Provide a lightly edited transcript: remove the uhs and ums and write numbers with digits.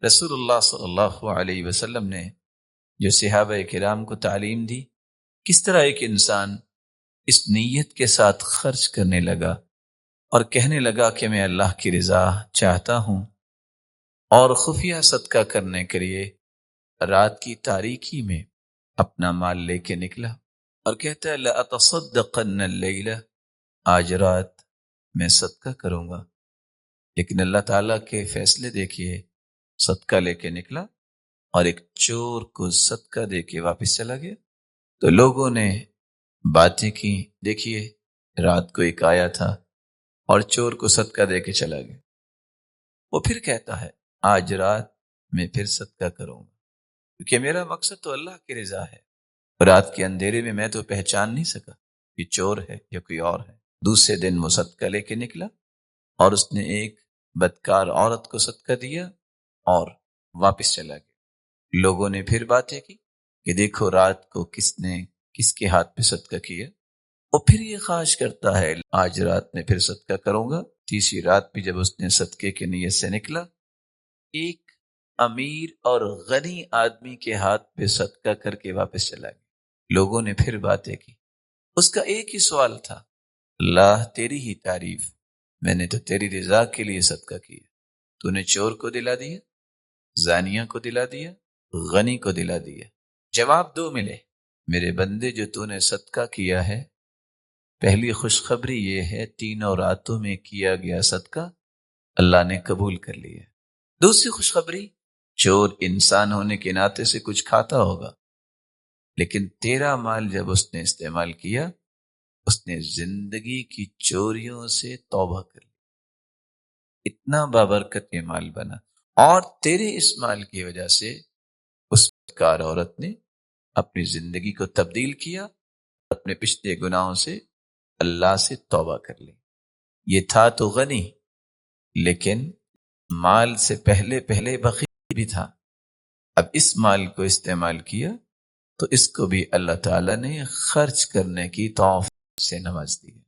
رسول اللہ صلی اللہ علیہ وسلم نے جو صحابہ کرام کو تعلیم دی، کس طرح ایک انسان اس نیت کے ساتھ خرچ کرنے لگا اور کہنے لگا کہ میں اللہ کی رضا چاہتا ہوں، اور خفیہ صدقہ کرنے کے لیے رات کی تاریکی میں اپنا مال لے کے نکلا اور کہتا ہے لَأَتَصَدَّقَنَّ اللَّيْلَ، آج رات میں صدقہ کروں گا۔ لیکن اللہ تعالیٰ کے فیصلے دیکھیے، صدقہ لے کے نکلا اور ایک چور کو صدقہ دے کے واپس چلا گیا۔ تو لوگوں نے باتیں کی، دیکھیے رات کو ایک آیا تھا اور چور کو صدقہ دے کے چلا گیا۔ وہ پھر کہتا ہے آج رات میں پھر صدقہ کروں گا، کیونکہ میرا مقصد تو اللہ کی رضا ہے۔ رات کے اندھیرے میں میں تو پہچان نہیں سکا کہ چور ہے یا کوئی اور ہے۔ دوسرے دن وہ صدقہ لے کے نکلا اور اس نے ایک بدکار عورت کو صدقہ دیا اور واپس چلا گیا۔ لوگوں نے پھر باتیں کی کہ دیکھو رات کو کس کے ہاتھ پہ صدقہ کیا۔ وہ پھر یہ خواہش کرتا ہے آج رات میں پھر صدقہ کروں گا۔ تیسری رات بھی جب اس نے صدقے کی نیت سے نکلا، ایک امیر اور غنی آدمی کے ہاتھ پہ صدقہ کر کے واپس چلا گیا۔ لوگوں نے پھر باتیں کی، اس کا ایک ہی سوال تھا، اللہ تیری ہی تعریف، میں نے تو تیری رضا کے لیے صدقہ کیا، تو نے چور کو دلا دیا، زانیہ کو دلا دیا، غنی کو دلا دیا۔ جواب دو ملے، میرے بندے جو تو نے صدقہ کیا ہے، پہلی خوشخبری یہ ہے تینوں راتوں میں کیا گیا صدقہ اللہ نے قبول کر لیا۔ دوسری خوشخبری، چور انسان ہونے کے ناطے سے کچھ کھاتا ہوگا، لیکن تیرا مال جب اس نے استعمال کیا، اس نے زندگی کی چوریوں سے توبہ کر لی، اتنا بابرکت یہ مال بنا، اور تیرے اس مال کی وجہ سے اس بدکار عورت نے اپنی زندگی کو تبدیل کیا، اپنے پچھلے گناہوں سے اللہ سے توبہ کر لی۔ یہ تھا تو غنی، لیکن مال سے پہلے بخیل بھی تھا۔ اب اس مال کو استعمال کیا تو اس کو بھی اللہ تعالیٰ نے خرچ کرنے کی توفیق سے نواز دی۔